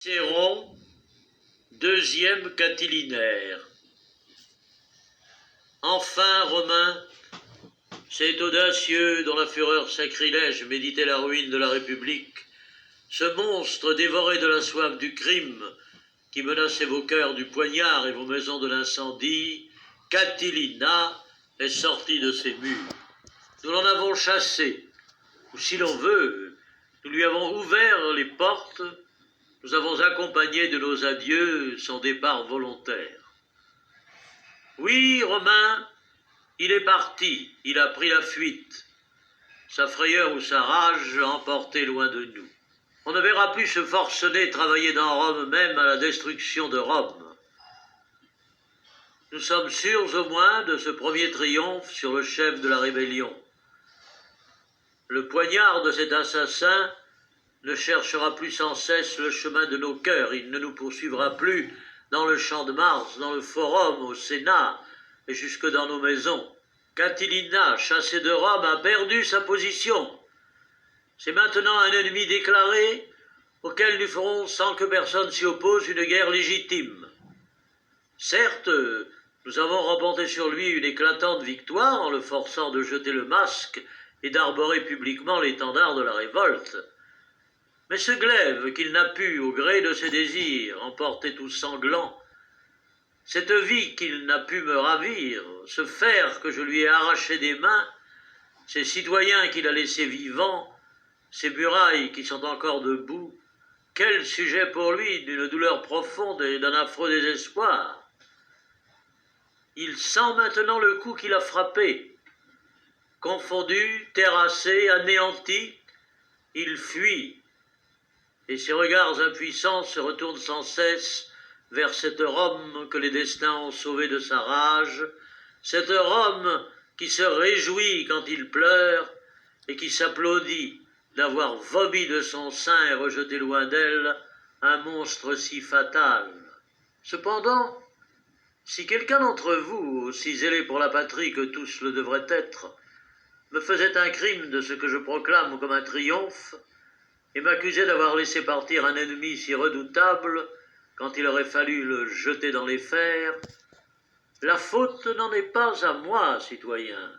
Cicéron, deuxième catilinaire. Enfin, Romains, cet audacieux dont la fureur sacrilège méditait la ruine de la République, ce monstre dévoré de la soif du crime, qui menaçait vos cœurs du poignard et vos maisons de l'incendie, Catilina est sorti de ses murs. Nous l'en avons chassé, ou si l'on veut, nous lui avons ouvert les portes, nous avons accompagné de nos adieux son départ volontaire. Oui, Romain, il est parti, il a pris la fuite. Sa frayeur ou sa rage l'a emporté loin de nous. On ne verra plus ce forcené travailler dans Rome même à la destruction de Rome. Nous sommes sûrs au moins de ce premier triomphe sur le chef de la rébellion. Le poignard de cet assassin ne cherchera plus sans cesse le chemin de nos cœurs. Il ne nous poursuivra plus dans le champ de Mars, dans le forum, au Sénat et jusque dans nos maisons. Catilina, chassé de Rome, a perdu sa position. C'est maintenant un ennemi déclaré auquel nous ferons, sans que personne s'y oppose, une guerre légitime. Certes, nous avons remporté sur lui une éclatante victoire en le forçant de jeter le masque et d'arborer publiquement l'étendard de la révolte. Mais ce glaive qu'il n'a pu, au gré de ses désirs, emporter tout sanglant, cette vie qu'il n'a pu me ravir, ce fer que je lui ai arraché des mains, ces citoyens qu'il a laissés vivants, ces murailles qui sont encore debout, quel sujet pour lui d'une douleur profonde et d'un affreux désespoir. Il sent maintenant le coup qu'il a frappé. Confondu, terrassé, anéanti, il fuit. Et ses regards impuissants se retournent sans cesse vers cette Rome que les destins ont sauvée de sa rage, cette Rome qui se réjouit quand il pleure et qui s'applaudit d'avoir vomi de son sein et rejeté loin d'elle un monstre si fatal. Cependant, si quelqu'un d'entre vous, aussi zélé pour la patrie que tous le devraient être, me faisait un crime de ce que je proclame comme un triomphe, et m'accusait d'avoir laissé partir un ennemi si redoutable quand il aurait fallu le jeter dans les fers, la faute n'en est pas à moi, citoyen.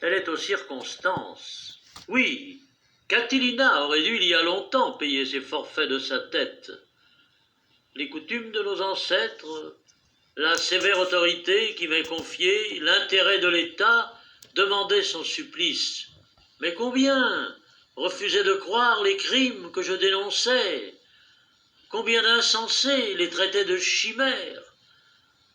Elle est aux circonstances. Oui, Catilina aurait dû il y a longtemps payer ses forfaits de sa tête. Les coutumes de nos ancêtres, la sévère autorité qui m'est confiée, l'intérêt de l'État demandaient son supplice. Mais combien refusaient de croire les crimes que je dénonçais? Combien d'insensés les traitaient de chimères?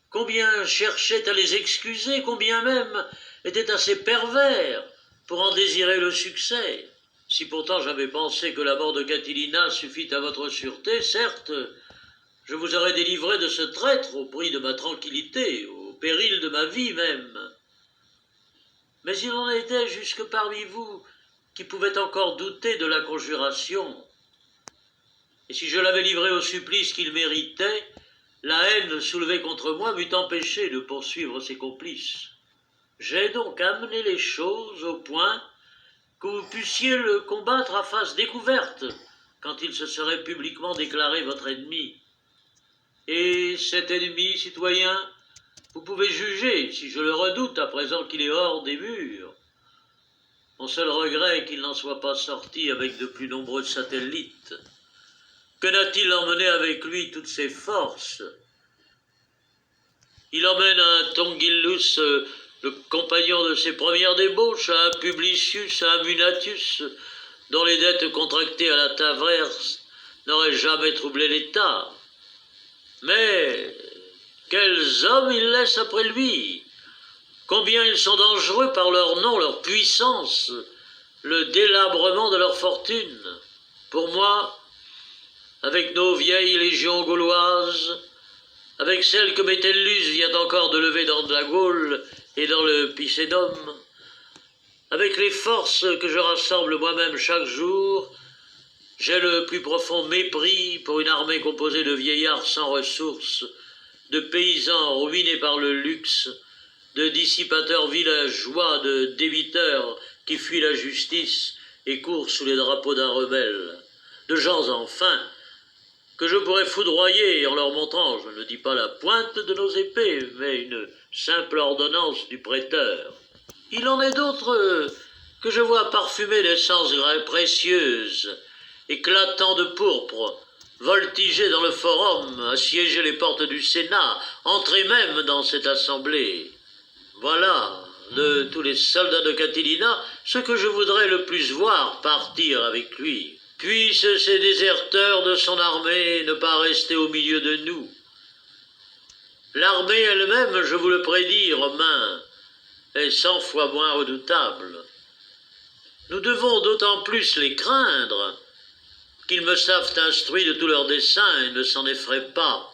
Combien cherchaient à les excuser? Combien même étaient assez pervers pour en désirer le succès? Si pourtant j'avais pensé que la mort de Catilina suffit à votre sûreté, certes, je vous aurais délivré de ce traître au prix de ma tranquillité, au péril de ma vie même. Mais il en était jusque parmi vous qui pouvaient encore douter de la conjuration. Et si je l'avais livré au supplice qu'il méritait, la haine soulevée contre moi m'eût empêché de poursuivre ses complices. J'ai donc amené les choses au point que vous puissiez le combattre à face découverte quand il se serait publiquement déclaré votre ennemi. Et cet ennemi, citoyen, vous pouvez juger si je le redoute à présent qu'il est hors des murs. Mon seul regret est qu'il n'en soit pas sorti avec de plus nombreux satellites. Que n'a-t-il emmené avec lui toutes ses forces? Il emmène à un Tongillus, le compagnon de ses premières débauches, à un Publicius, à un Munatius, dont les dettes contractées à la Taverse n'auraient jamais troublé l'État. Mais quels hommes il laisse après lui! Combien ils sont dangereux par leur nom, leur puissance, le délabrement de leur fortune. Pour moi, avec nos vieilles légions gauloises, avec celles que Metellus vient encore de lever dans la Gaule et dans le Picédum, avec les forces que je rassemble moi-même chaque jour, j'ai le plus profond mépris pour une armée composée de vieillards sans ressources, de paysans ruinés par le luxe, de dissipateurs villageois, de débiteurs qui fuient la justice et courent sous les drapeaux d'un rebelle, de gens enfin que je pourrais foudroyer en leur montrant, je ne dis pas la pointe de nos épées, mais une simple ordonnance du prêteur. Il en est d'autres que je vois parfumer d'essences précieuses, éclatant de pourpre, voltiger dans le forum, assiéger les portes du Sénat, entrer même dans cette assemblée. Voilà, de tous les soldats de Catilina, ce que je voudrais le plus voir partir avec lui. Puissent ces déserteurs de son armée ne pas rester au milieu de nous. L'armée elle-même, je vous le prédis, Romains, est 100 fois moins redoutable. Nous devons d'autant plus les craindre qu'ils me savent instruits de tous leurs desseins et ne s'en effraient pas.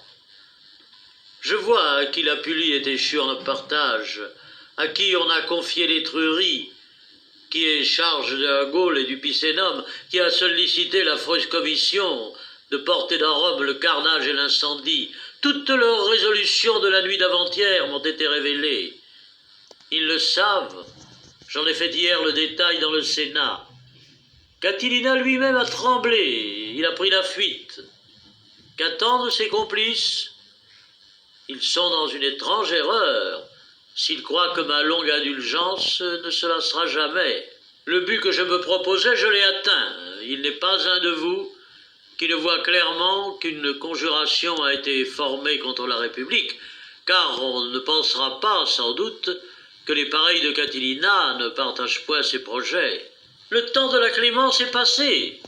Je vois à qui la Pulie est échue en partage, à qui on a confié l'Étrurie, qui est charge de la Gaule et du Picénum, qui a sollicité l'affreuse commission de porter dans Rome le carnage et l'incendie. Toutes leurs résolutions de la nuit d'avant-hier m'ont été révélées. Ils le savent, j'en ai fait hier le détail dans le Sénat. Catilina lui-même a tremblé, il a pris la fuite. Qu'attendent ses complices? Ils sont dans une étrange erreur, s'ils croient que ma longue indulgence ne se lassera jamais. Le but que je me proposais, je l'ai atteint. Il n'est pas un de vous qui ne voit clairement qu'une conjuration a été formée contre la République, car on ne pensera pas, sans doute, que les pareils de Catilina ne partagent point ses projets. Le temps de la clémence est passé.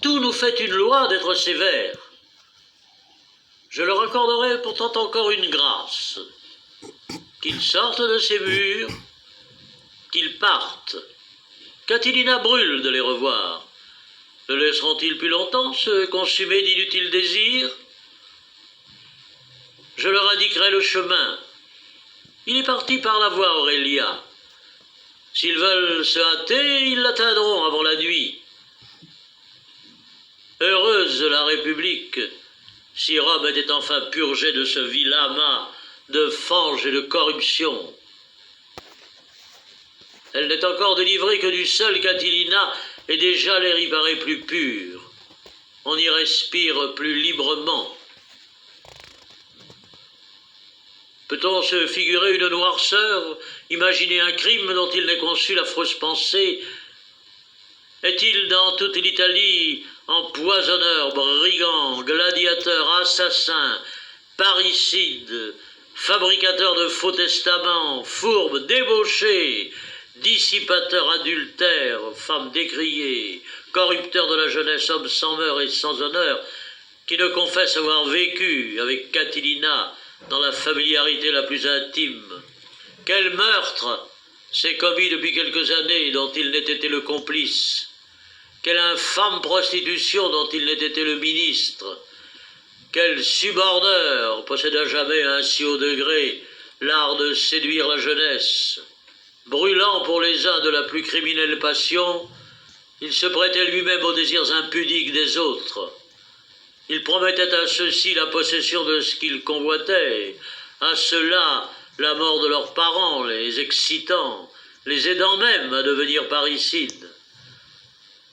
Tout nous fait une loi d'être sévère. Je leur accorderai pourtant encore une grâce. Qu'ils sortent de ces murs, qu'ils partent. Catilina brûle de les revoir. Ne laisseront-ils plus longtemps se consumer d'inutiles désirs? Je leur indiquerai le chemin. Il est parti par la voie Aurélia. S'ils veulent se hâter, ils l'atteindront avant la nuit. Heureuse la République, si Rome était enfin purgée de ce vil amas de fange et de corruption. Elle n'est encore délivrée que du seul Catilina, et déjà l'air y paraît plus pur. On y respire plus librement. Peut-on se figurer une noirceur, imaginer un crime dont il n'est conçu l'affreuse pensée? Est-il dans toute l'Italie empoisonneur, brigand, gladiateur, assassin, parricide, fabricateur de faux testaments, fourbe, débauché, dissipateur, adultère, femme décriée, corrupteur de la jeunesse, homme sans mœurs et sans honneur, qui ne confesse avoir vécu avec Catilina dans la familiarité la plus intime? Quel meurtre s'est commis depuis quelques années dont il n'ait été le complice? Quelle infâme prostitution dont il n'ait été le ministre? Quel suborneur possède à jamais un si haut degré l'art de séduire la jeunesse? Brûlant pour les uns de la plus criminelle passion, il se prêtait lui-même aux désirs impudiques des autres. Il promettait à ceux-ci la possession de ce qu'ils convoitaient, à ceux-là la mort de leurs parents, les excitant, les aidant même à devenir parricides.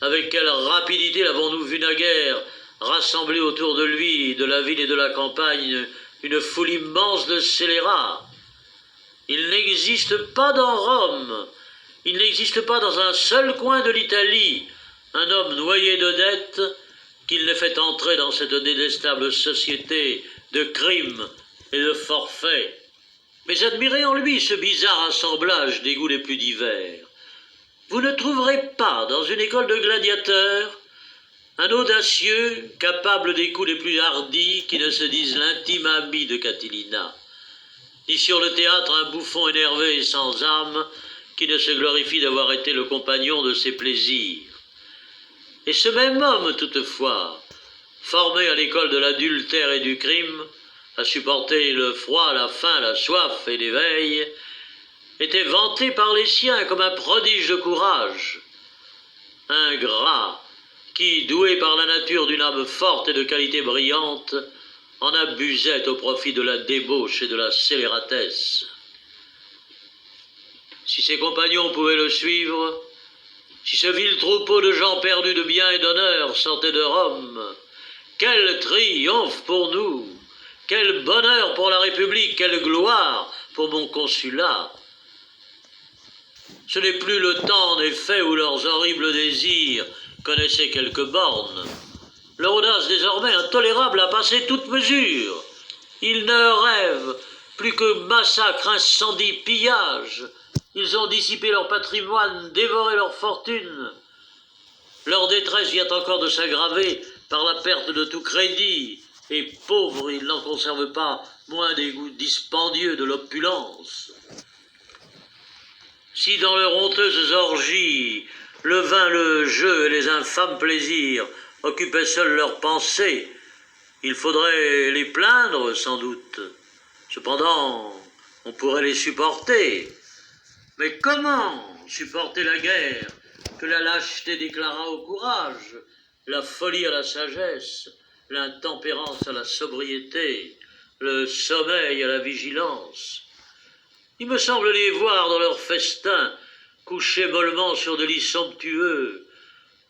Avec quelle rapidité l'avons-nous vu naguère rassembler autour de lui, de la ville et de la campagne, une foule immense de scélérats. Il n'existe pas dans Rome, il n'existe pas dans un seul coin de l'Italie, un homme noyé de dettes qu'il n'ait fait entrer dans cette détestable société de crimes et de forfaits. Mais admirez en lui ce bizarre assemblage des goûts les plus divers. Vous ne trouverez pas dans une école de gladiateurs un audacieux capable des coups les plus hardis qui ne se dise l'intime ami de Catilina, ni sur le théâtre un bouffon énervé et sans âme qui ne se glorifie d'avoir été le compagnon de ses plaisirs. Et ce même homme, toutefois, formé à l'école de l'adultère et du crime, à supporter le froid, la faim, la soif et l'éveil, était vanté par les siens comme un prodige de courage. Ingrat, qui, doué par la nature d'une âme forte et de qualité brillante, en abusait au profit de la débauche et de la scélératesse. Si ses compagnons pouvaient le suivre, si ce vil troupeau de gens perdus de bien et d'honneur sortait de Rome, Quel triomphe pour nous! Quel bonheur pour la République! Quelle gloire pour mon consulat! Ce n'est plus le temps, en effet, où leurs horribles désirs connaissaient quelques bornes. Leur audace désormais intolérable a passé toute mesure. Ils ne rêvent plus que massacres, incendies, pillages. Ils ont dissipé leur patrimoine, dévoré leur fortune. Leur détresse vient encore de s'aggraver par la perte de tout crédit, et pauvres, ils n'en conservent pas moins des goûts dispendieux de l'opulence. Si dans leurs honteuses orgies, le vin, le jeu et les infâmes plaisirs occupaient seuls leurs pensées, il faudrait les plaindre sans doute. Cependant, on pourrait les supporter. Mais comment supporter la guerre que la lâcheté déclara au courage, la folie à la sagesse, l'intempérance à la sobriété, le sommeil à la vigilance? Il me semble les voir dans leurs festins, couchés mollement sur des lits somptueux,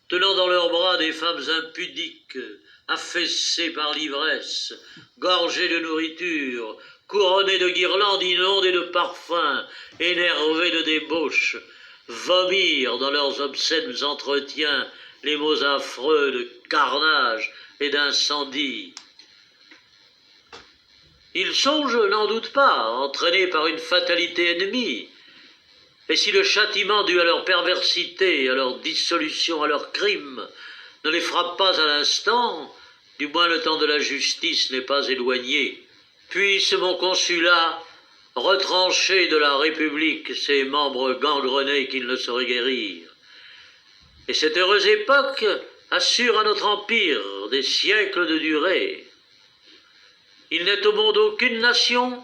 tenant dans leurs bras des femmes impudiques, affaissées par l'ivresse, gorgées de nourriture, couronnées de guirlandes, inondées de parfums, énervées de débauches, vomir dans leurs obscènes entretiens les mots affreux de carnage et d'incendie. Ils sont, je n'en doute pas, entraînés par une fatalité ennemie. Et si le châtiment dû à leur perversité, à leur dissolution, à leurs crimes, ne les frappe pas à l'instant, du moins le temps de la justice n'est pas éloigné. Puisse mon consulat retrancher de la République ces membres gangrenés qu'il ne saurait guérir. Et cette heureuse époque assure à notre empire des siècles de durée. Il n'est au monde aucune nation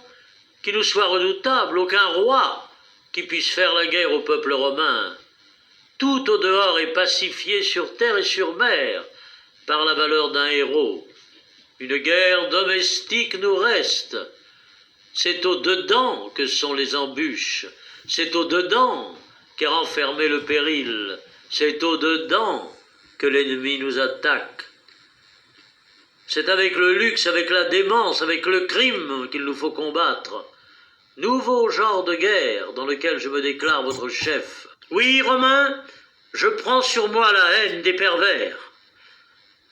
qui nous soit redoutable, aucun roi qui puisse faire la guerre au peuple romain. Tout au dehors est pacifié sur terre et sur mer par la valeur d'un héros. Une guerre domestique nous reste. C'est au dedans que sont les embûches. C'est au dedans qu'est renfermé le péril. C'est au dedans que l'ennemi nous attaque. C'est avec le luxe, avec la démence, avec le crime qu'il nous faut combattre. Nouveau genre de guerre dans lequel je me déclare votre chef. Oui, Romains, je prends sur moi la haine des pervers.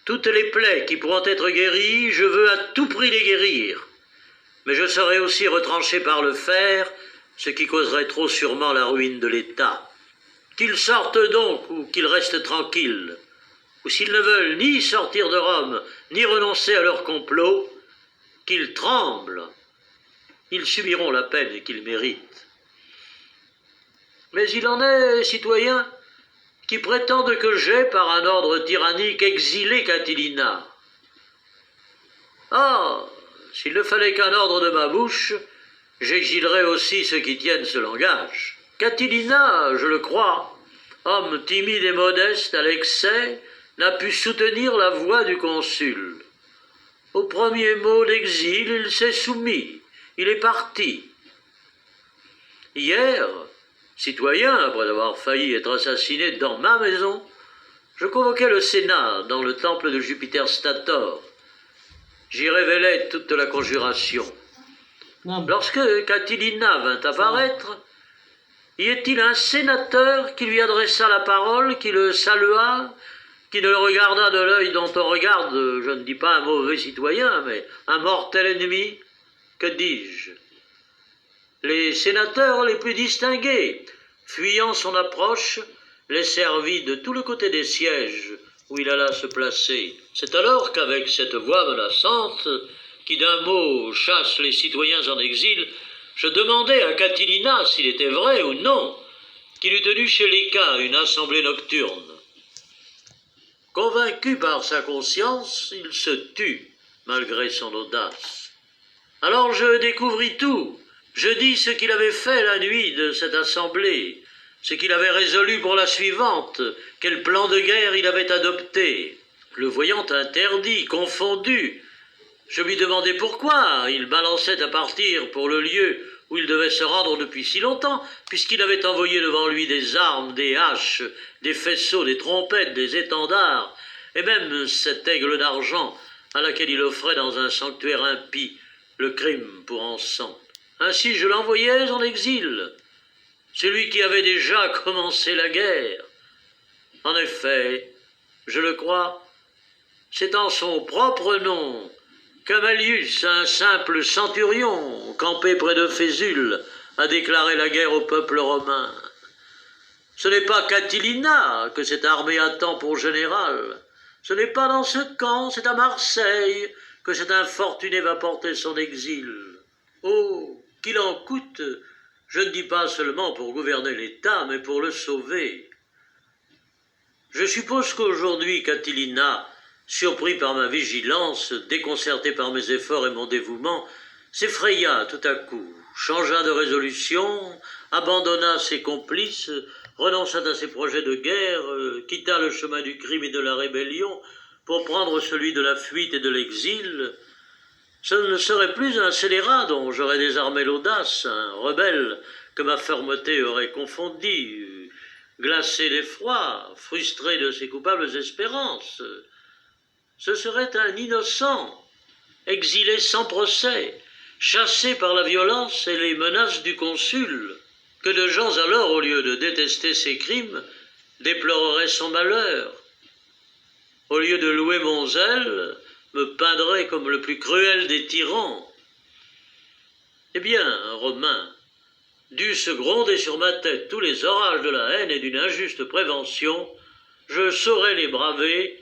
Toutes les plaies qui pourront être guéries, je veux à tout prix les guérir. Mais je serai aussi retranché par le fer, ce qui causerait trop sûrement la ruine de l'État. Qu'ils sortent donc ou qu'ils restent tranquilles. Ou s'ils ne veulent ni sortir de Rome, ni renoncer à leur complot, qu'ils tremblent. Ils subiront la peine qu'ils méritent. Mais il en est, citoyens, qui prétendent que j'ai, par un ordre tyrannique, exilé Catilina. Ah, s'il ne fallait qu'un ordre de ma bouche, j'exilerais aussi ceux qui tiennent ce langage. Catilina, je le crois, homme timide et modeste à l'excès, n'a pu soutenir la voix du consul. Au premier mot d'exil, il s'est soumis, il est parti. Hier, citoyen, après avoir failli être assassiné dans ma maison, je convoquai le Sénat dans le temple de Jupiter Stator. J'y révélai toute la conjuration. Lorsque Catilina vint apparaître, y est-il un sénateur qui lui adressa la parole, qui le salua, qui ne le regarda de l'œil dont on regarde, je ne dis pas un mauvais citoyen, mais un mortel ennemi? Que dis-je? Les sénateurs les plus distingués, fuyant son approche, laissèrent vide tout le côté des sièges où il alla se placer. C'est alors qu'avec cette voix menaçante, qui d'un mot chasse les citoyens en exil, je demandai à Catilina s'il était vrai ou non qu'il eût tenu chez Léca une assemblée nocturne. Convaincu par sa conscience, il se tut, malgré son audace. Alors je découvris tout. Je dis ce qu'il avait fait la nuit de cette assemblée, ce qu'il avait résolu pour la suivante, quel plan de guerre il avait adopté. Le voyant interdit, confondu, je lui demandai pourquoi il balançait à partir pour le lieu où il devait se rendre depuis si longtemps, puisqu'il avait envoyé devant lui des armes, des haches, des faisceaux, des trompettes, des étendards, et même cet aigle d'argent à laquelle il offrait dans un sanctuaire impie le crime pour encens. Ainsi je l'envoyais en exil, celui qui avait déjà commencé la guerre. En effet, je le crois, c'est en son propre nom qu'Amalius, un simple centurion, campé près de Phésule, a déclaré la guerre au peuple romain. Ce n'est pas Catilina que cette armée attend pour général. Ce n'est pas dans ce camp, c'est à Marseille que cet infortuné va porter son exil. Oh, qu'il en coûte, je ne dis pas seulement pour gouverner l'État, mais pour le sauver. Je suppose qu'aujourd'hui, Catilina, surpris par ma vigilance, déconcerté par mes efforts et mon dévouement, s'effraya tout à coup, changea de résolution, abandonna ses complices, renonça à ses projets de guerre, quitta le chemin du crime et de la rébellion pour prendre celui de la fuite et de l'exil. Ce ne serait plus un scélérat dont j'aurais désarmé l'audace, un rebelle que ma fermeté aurait confondu, glacé d'effroi, frustré de ses coupables espérances. Ce serait un innocent, exilé sans procès, chassé par la violence et les menaces du consul, que de gens alors, au lieu de détester ses crimes, déploreraient son malheur. Au lieu de louer mon zèle, me peindraient comme le plus cruel des tyrans. Eh bien, Romain, dussent gronder sur ma tête tous les orages de la haine et d'une injuste prévention, je saurais les braver,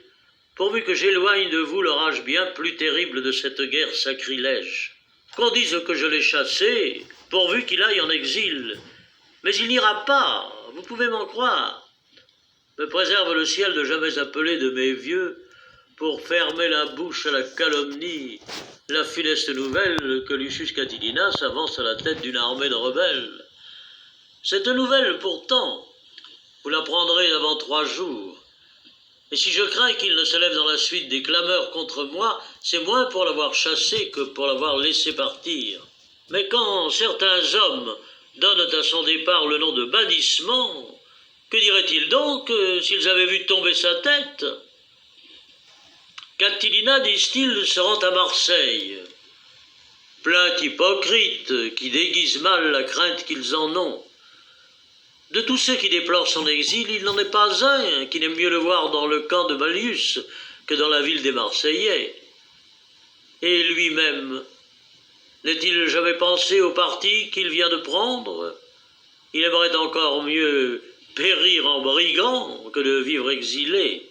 pourvu que j'éloigne de vous l'orage bien plus terrible de cette guerre sacrilège. Qu'on dise que je l'ai chassé, pourvu qu'il aille en exil. Mais il n'ira pas, vous pouvez m'en croire. Me préserve le ciel de jamais appeler de mes vieux pour fermer la bouche à la calomnie, la funeste nouvelle que Lucius Catilina s'avance à la tête d'une armée de rebelles. Cette nouvelle, pourtant, vous la prendrez avant 3 jours. Et si je crains qu'il ne se lève dans la suite des clameurs contre moi, c'est moins pour l'avoir chassé que pour l'avoir laissé partir. Mais quand certains hommes donnent à son départ le nom de bannissement, que diraient-ils donc s'ils avaient vu tomber sa tête? Catilina, disent-ils, se rend à Marseille. Plainte hypocrite qui déguise mal la crainte qu'ils en ont. De tous ceux qui déplorent son exil, il n'en est pas un qui n'aime mieux le voir dans le camp de Mallius que dans la ville des Marseillais. Et lui-même, n'est-il jamais pensé au parti qu'il vient de prendre? Il aimerait encore mieux périr en brigand que de vivre exilé.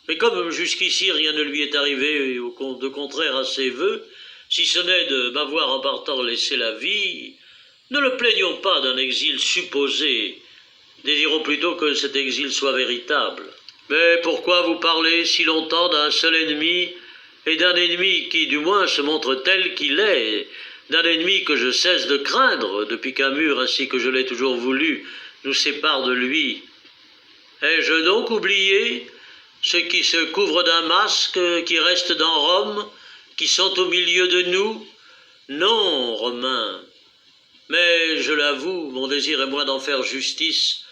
Mais comme jusqu'ici rien ne lui est arrivé de contraire à ses vœux, si ce n'est de m'avoir en partant laissé la vie, ne le plaignons pas d'un exil supposé, désirons plutôt que cet exil soit véritable. Mais pourquoi vous parlez si longtemps d'un seul ennemi, et d'un ennemi qui du moins se montre tel qu'il est, d'un ennemi que je cesse de craindre depuis qu'un mur, ainsi que je l'ai toujours voulu, nous sépare de lui? Ai-je donc oublié ceux qui se couvrent d'un masque, qui restent dans Rome, qui sont au milieu de nous? Non, Romains, mais je l'avoue, mon désir est moins d'en faire justice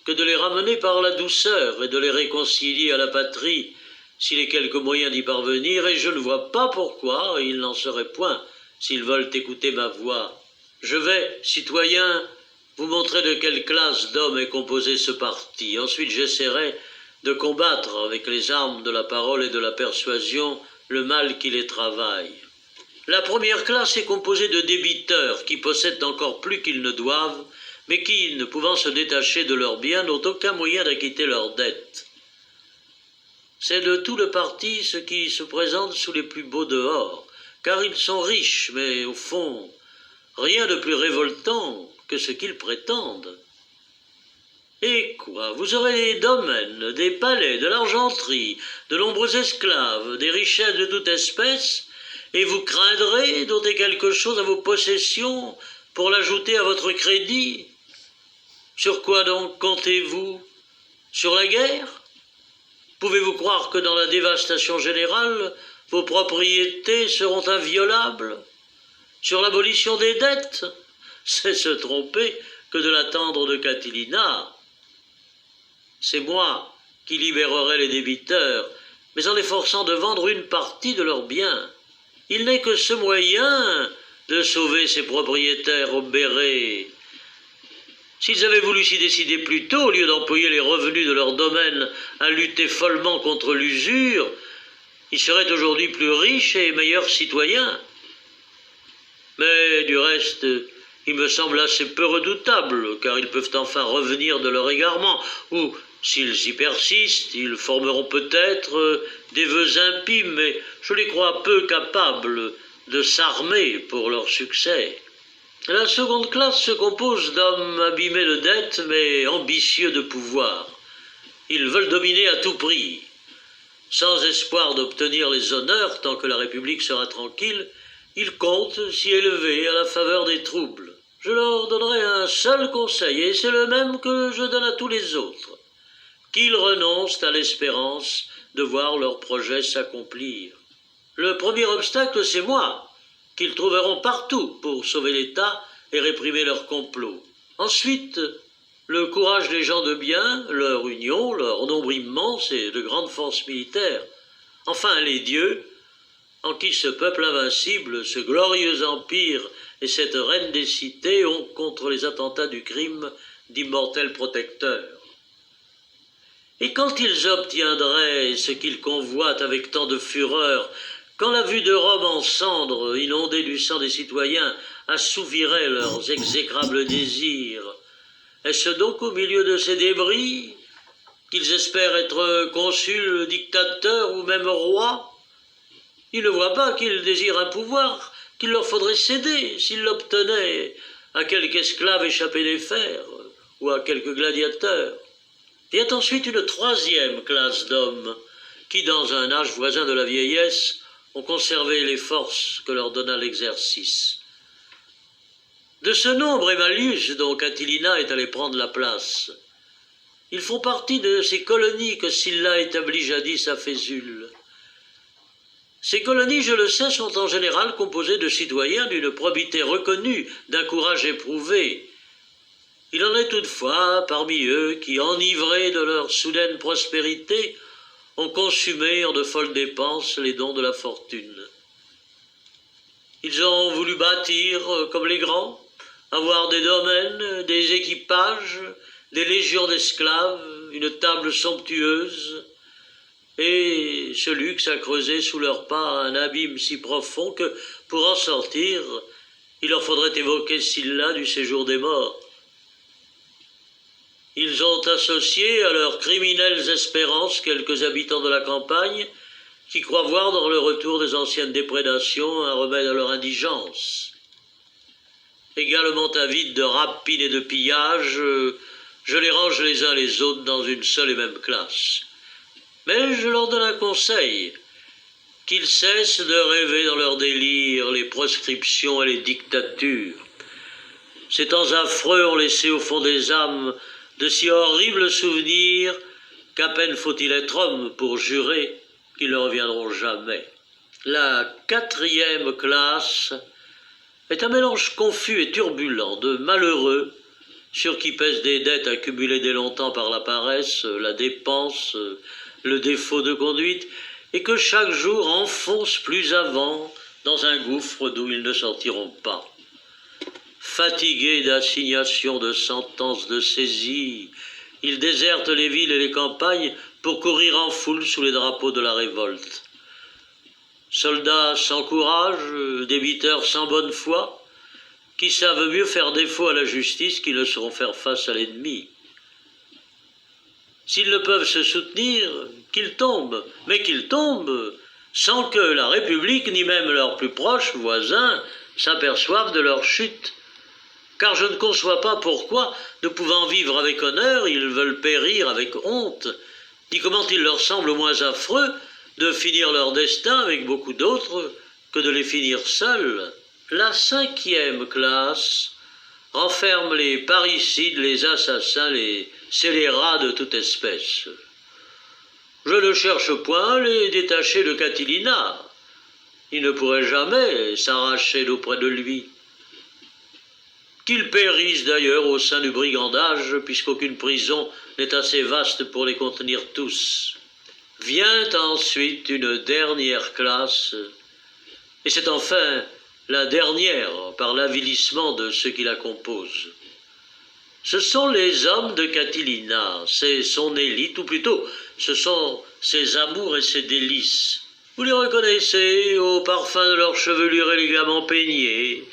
que de les ramener par la douceur et de les réconcilier à la patrie, s'il est quelque moyen d'y parvenir, et je ne vois pas pourquoi il n'en serait point s'ils veulent écouter ma voix. Je vais, citoyens, vous montrer de quelle classe d'hommes est composé ce parti. Ensuite, j'essaierai de combattre avec les armes de la parole et de la persuasion le mal qui les travaille. La première classe est composée de débiteurs qui possèdent encore plus qu'ils ne doivent, mais qui, ne pouvant se détacher de leurs biens, n'ont aucun moyen d'acquitter leurs dettes. C'est de tout le parti ceux qui se présentent sous les plus beaux dehors, car ils sont riches, mais au fond, rien de plus révoltant que ce qu'ils prétendent. Et quoi, vous aurez des domaines, des palais, de l'argenterie, de nombreux esclaves, des richesses de toute espèce, et vous craindrez d'ôter quelque chose à vos possessions pour l'ajouter à votre crédit? Sur quoi donc comptez-vous? Sur la guerre? Pouvez-vous croire que dans la dévastation générale, vos propriétés seront inviolables? Sur l'abolition des dettes? C'est se tromper que de l'attendre de Catilina. C'est moi qui libérerai les débiteurs mais en les forçant de vendre une partie de leurs biens. Il n'est que ce moyen de sauver ses propriétaires obérés. S'ils avaient voulu s'y décider plus tôt, au lieu d'employer les revenus de leur domaine à lutter follement contre l'usure, ils seraient aujourd'hui plus riches et meilleurs citoyens. Mais du reste, il me semble assez peu redoutable, car ils peuvent enfin revenir de leur égarement, ou, s'ils y persistent, ils formeront peut-être des vœux impies, mais je les crois peu capables de s'armer pour leur succès. La seconde classe se compose d'hommes abîmés de dettes, mais ambitieux de pouvoir. Ils veulent dominer à tout prix. Sans espoir d'obtenir les honneurs tant que la République sera tranquille, ils comptent s'y élever à la faveur des troubles. Je leur donnerai un seul conseil, et c'est le même que je donne à tous les autres. Qu'ils renoncent à l'espérance de voir leurs projets s'accomplir. Le premier obstacle, c'est moi, qu'ils trouveront partout pour sauver l'État et réprimer leurs complots. Ensuite, le courage des gens de bien, leur union, leur nombre immense et de grandes forces militaires. Enfin, les dieux, en qui ce peuple invincible, ce glorieux empire et cette reine des cités ont, contre les attentats du crime, d'immortels protecteurs. Et quand ils obtiendraient ce qu'ils convoitent avec tant de fureur, quand la vue de Rome en cendres, inondée du sang des citoyens, assouvirait leurs exécrables désirs, est-ce donc au milieu de ces débris qu'ils espèrent être consuls, dictateurs ou même rois? Ils ne voient pas qu'ils désirent un pouvoir qu'il leur faudrait céder s'ils l'obtenaient à quelque esclave échappé des fers ou à quelque gladiateur. Vient ensuite une troisième classe d'hommes qui, dans un âge voisin de la vieillesse, ont conservé les forces que leur donna l'exercice. De ce nombre est Mallius, dont Catilina est allé prendre la place. Ils font partie de ces colonies que Sylla établit jadis à Fésule. Ces colonies, je le sais, sont en général composées de citoyens d'une probité reconnue, d'un courage éprouvé. Il en est toutefois parmi eux qui, enivrés de leur soudaine prospérité, ont consumé en de folles dépenses les dons de la fortune. Ils ont voulu bâtir comme les grands, avoir des domaines, des équipages, des légions d'esclaves, une table somptueuse, et ce luxe a creusé sous leurs pas un abîme si profond que, pour en sortir, il leur faudrait évoquer Sylla du séjour des morts. Ils ont associé à leurs criminelles espérances quelques habitants de la campagne qui croient voir dans le retour des anciennes déprédations un remède à leur indigence. Également avides de rapines et de pillages, je les range les uns les autres dans une seule et même classe. Mais je leur donne un conseil, qu'ils cessent de rêver dans leur délire les proscriptions et les dictatures. Ces temps affreux ont laissé au fond des âmes de si horribles souvenirs qu'à peine faut-il être homme pour jurer qu'ils ne reviendront jamais. La quatrième classe est un mélange confus et turbulent de malheureux sur qui pèsent des dettes accumulées dès longtemps par la paresse, la dépense, le défaut de conduite, et que chaque jour enfoncent plus avant dans un gouffre d'où ils ne sortiront pas. Fatigués d'assignations, de sentences, de saisies, ils désertent les villes et les campagnes pour courir en foule sous les drapeaux de la révolte. Soldats sans courage, débiteurs sans bonne foi, qui savent mieux faire défaut à la justice qu'ils ne sauront faire face à l'ennemi. S'ils ne peuvent se soutenir, qu'ils tombent, mais qu'ils tombent sans que la République ni même leurs plus proches voisins s'aperçoivent de leur chute. Car je ne conçois pas pourquoi, ne pouvant vivre avec honneur, ils veulent périr avec honte, ni comment il leur semble moins affreux de finir leur destin avec beaucoup d'autres que de les finir seuls. La cinquième classe renferme les parricides, les assassins, les scélérats de toute espèce. Je ne cherche point à les détacher de Catilina. Ils ne pourraient jamais s'arracher d'auprès de lui. Qu'ils périssent d'ailleurs au sein du brigandage, puisqu'aucune prison n'est assez vaste pour les contenir tous. Vient ensuite une dernière classe, et c'est enfin la dernière par l'avilissement de ceux qui la composent. Ce sont les hommes de Catilina, c'est son élite, ou plutôt, ce sont ses amours et ses délices. Vous les reconnaissez au parfum de leur chevelure élégamment peignée,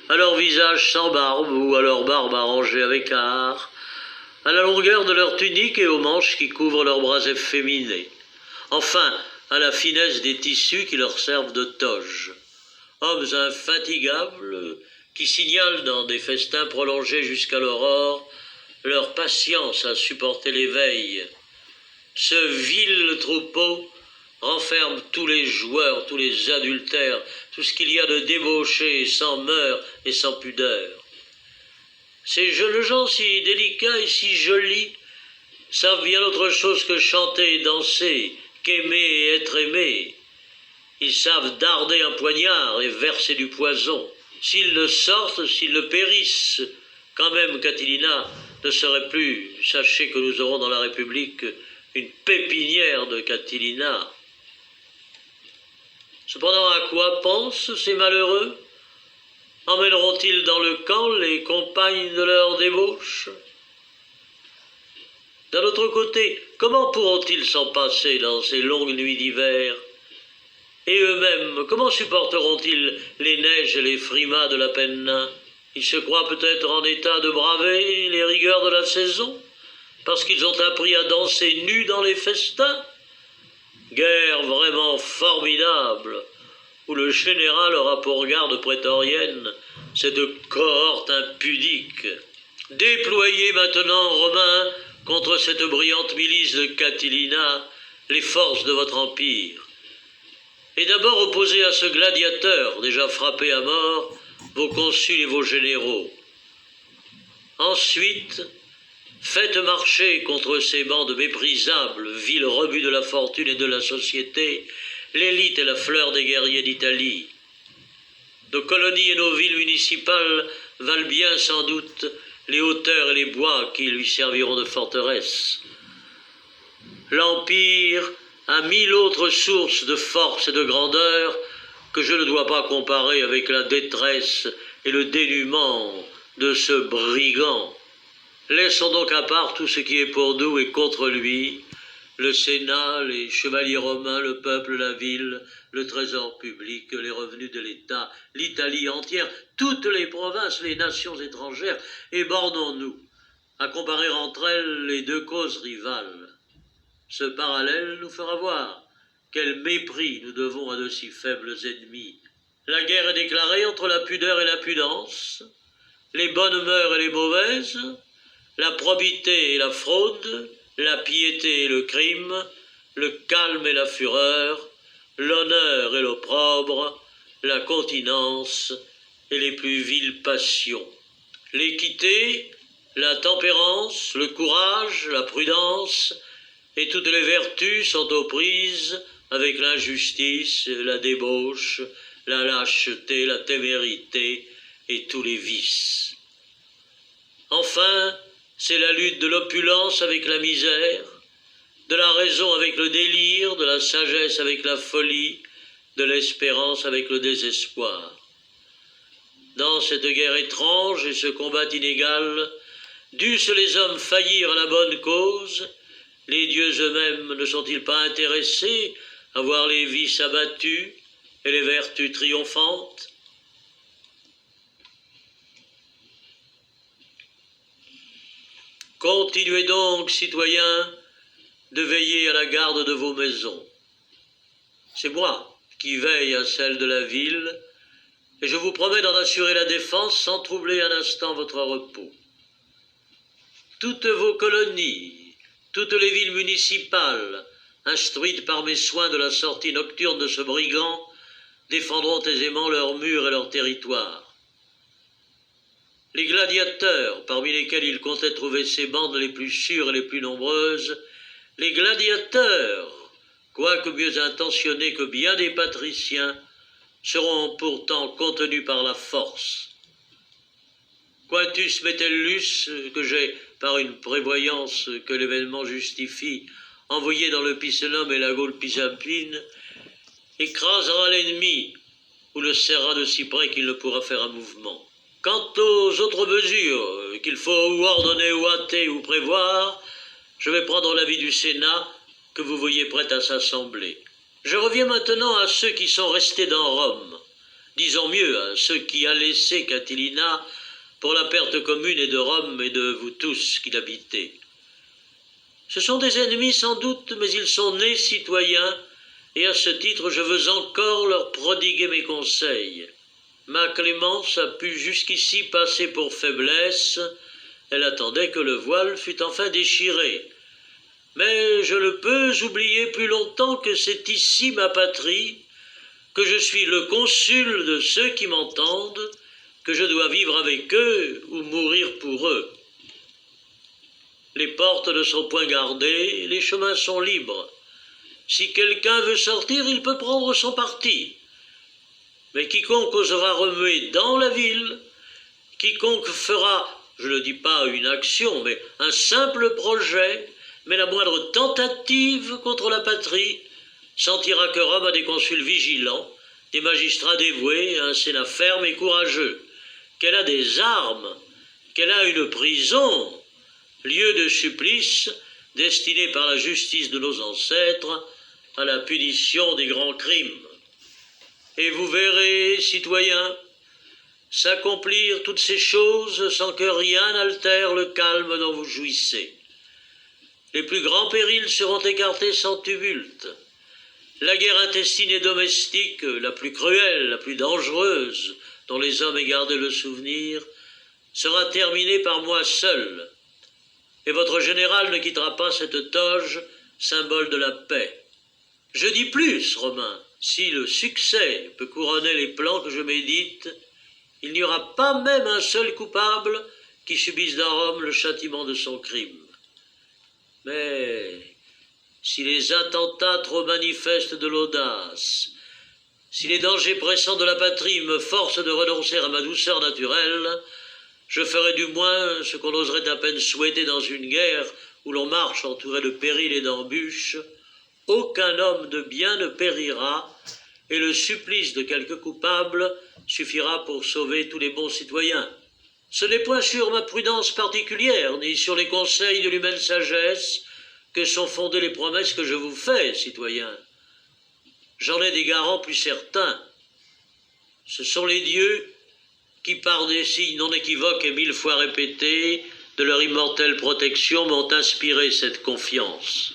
à leur visage sans barbe ou à leur barbe arrangée avec art, à la longueur de leur tunique et aux manches qui couvrent leurs bras efféminés. Enfin, à la finesse des tissus qui leur servent de toge. Hommes infatigables qui signalent dans des festins prolongés jusqu'à l'aurore leur patience à supporter les veilles. Ce vil troupeau renferme tous les joueurs, tous les adultères, tout ce qu'il y a de débauché, sans mœurs et sans pudeur. Ces jeunes gens si délicats et si jolis savent bien autre chose que chanter et danser, qu'aimer et être aimé. Ils savent darder un poignard et verser du poison. S'ils le sortent, s'ils le périssent, quand même Catilina ne serait plus. Sachez que nous aurons dans la République une pépinière de Catilina. Cependant, à quoi pensent ces malheureux? Emmèneront-ils dans le camp les compagnes de leur débauche? D'un autre côté, comment pourront-ils s'en passer dans ces longues nuits d'hiver? Et eux-mêmes, comment supporteront-ils les neiges et les frimas de l'Apennin? Ils se croient peut-être en état de braver les rigueurs de la saison, parce qu'ils ont appris à danser nus dans les festins? Guerre vraiment formidable, où le général aura pour garde prétorienne cette cohorte impudique. Déployez maintenant, Romains, contre cette brillante milice de Catilina, les forces de votre empire. Et d'abord opposez à ce gladiateur, déjà frappé à mort, vos consuls et vos généraux. Ensuite, faites marcher contre ces bandes méprisables, vils rebuts de la fortune et de la société, l'élite et la fleur des guerriers d'Italie. Nos colonies et nos villes municipales valent bien sans doute les hauteurs et les bois qui lui serviront de forteresse. L'Empire a mille autres sources de force et de grandeur que je ne dois pas comparer avec la détresse et le dénuement de ce brigand. Laissons donc à part tout ce qui est pour nous et contre lui, le Sénat, les chevaliers romains, le peuple, la ville, le trésor public, les revenus de l'État, l'Italie entière, toutes les provinces, les nations étrangères, et bornons-nous à comparer entre elles les deux causes rivales. Ce parallèle nous fera voir quel mépris nous devons à de si faibles ennemis. La guerre est déclarée entre la pudeur et la pudence, les bonnes mœurs et les mauvaises, la probité et la fraude, la piété et le crime, le calme et la fureur, l'honneur et l'opprobre, la continence et les plus viles passions. L'équité, la tempérance, le courage, la prudence et toutes les vertus sont aux prises avec l'injustice, la débauche, la lâcheté, la témérité et tous les vices. Enfin, c'est la lutte de l'opulence avec la misère, de la raison avec le délire, de la sagesse avec la folie, de l'espérance avec le désespoir. Dans cette guerre étrange et ce combat inégal, dussent les hommes faillir à la bonne cause, les dieux eux-mêmes ne sont-ils pas intéressés à voir les vices abattus et les vertus triomphantes? Continuez donc, citoyens, de veiller à la garde de vos maisons. C'est moi qui veille à celle de la ville, et je vous promets d'en assurer la défense sans troubler un instant votre repos. Toutes vos colonies, toutes les villes municipales, instruites par mes soins de la sortie nocturne de ce brigand, défendront aisément leurs murs et leurs territoires. Les gladiateurs, parmi lesquels il comptait trouver ses bandes les plus sûres et les plus nombreuses, les gladiateurs, quoique mieux intentionnés que bien des patriciens, seront pourtant contenus par la force. Quintus Metellus, que j'ai, par une prévoyance que l'événement justifie, envoyé dans le Picenum et la Gaule Pisampine, écrasera l'ennemi ou le serrera de si près qu'il ne pourra faire un mouvement. Quant aux autres mesures qu'il faut ou ordonner ou hâter ou prévoir, je vais prendre l'avis du Sénat que vous voyez prêt à s'assembler. Je reviens maintenant à ceux qui sont restés dans Rome, disons mieux à ceux qui a laissé Catilina pour la perte commune et de Rome et de vous tous qui l'habitez. Ce sont des ennemis sans doute, mais ils sont nés citoyens, et à ce titre je veux encore leur prodiguer mes conseils. Ma clémence a pu jusqu'ici passer pour faiblesse, elle attendait que le voile fût enfin déchiré. Mais je ne peux oublier plus longtemps que c'est ici ma patrie, que je suis le consul de ceux qui m'entendent, que je dois vivre avec eux ou mourir pour eux. Les portes ne sont point gardées, les chemins sont libres. Si quelqu'un veut sortir, il peut prendre son parti. Mais quiconque osera remuer dans la ville, quiconque fera, je ne dis pas une action, mais un simple projet, mais la moindre tentative contre la patrie, sentira que Rome a des consuls vigilants, des magistrats dévoués, un sénat ferme et courageux, qu'elle a des armes, qu'elle a une prison, lieu de supplice destiné par la justice de nos ancêtres à la punition des grands crimes. Et vous verrez, citoyens, s'accomplir toutes ces choses sans que rien n'altère le calme dont vous jouissez. Les plus grands périls seront écartés sans tumulte. La guerre intestine et domestique, la plus cruelle, la plus dangereuse, dont les hommes aient gardé le souvenir, sera terminée par moi seul. Et votre général ne quittera pas cette toge, symbole de la paix. Je dis plus, Romains, si le succès peut couronner les plans que je médite, il n'y aura pas même un seul coupable qui subisse dans Rome le châtiment de son crime. Mais si les attentats trop manifestes de l'audace, si les dangers pressants de la patrie me forcent de renoncer à ma douceur naturelle, je ferai du moins ce qu'on oserait à peine souhaiter dans une guerre où l'on marche entouré de périls et d'embûches. Aucun homme de bien ne périra, et le supplice de quelques coupables suffira pour sauver tous les bons citoyens. Ce n'est point sur ma prudence particulière, ni sur les conseils de l'humaine sagesse, que sont fondées les promesses que je vous fais, citoyens. J'en ai des garants plus certains. Ce sont les dieux qui, par des signes non équivoques et 1000 fois répétés, de leur immortelle protection, m'ont inspiré cette confiance.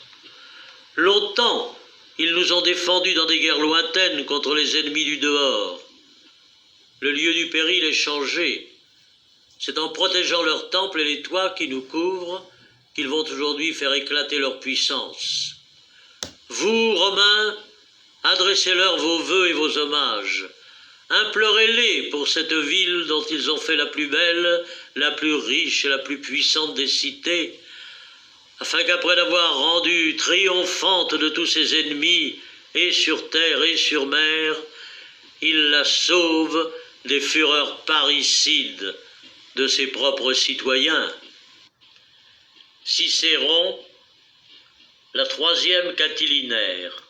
Longtemps, ils nous ont défendus dans des guerres lointaines contre les ennemis du dehors. Le lieu du péril est changé. C'est en protégeant leurs temples et les toits qui nous couvrent qu'ils vont aujourd'hui faire éclater leur puissance. Vous, Romains, adressez-leur vos vœux et vos hommages. Implorez-les pour cette ville dont ils ont fait la plus belle, la plus riche et la plus puissante des cités, afin qu'après l'avoir rendue triomphante de tous ses ennemis, et sur terre et sur mer, ils la sauvent des fureurs parricides de ses propres citoyens. Cicéron, la 3e Catilinaire.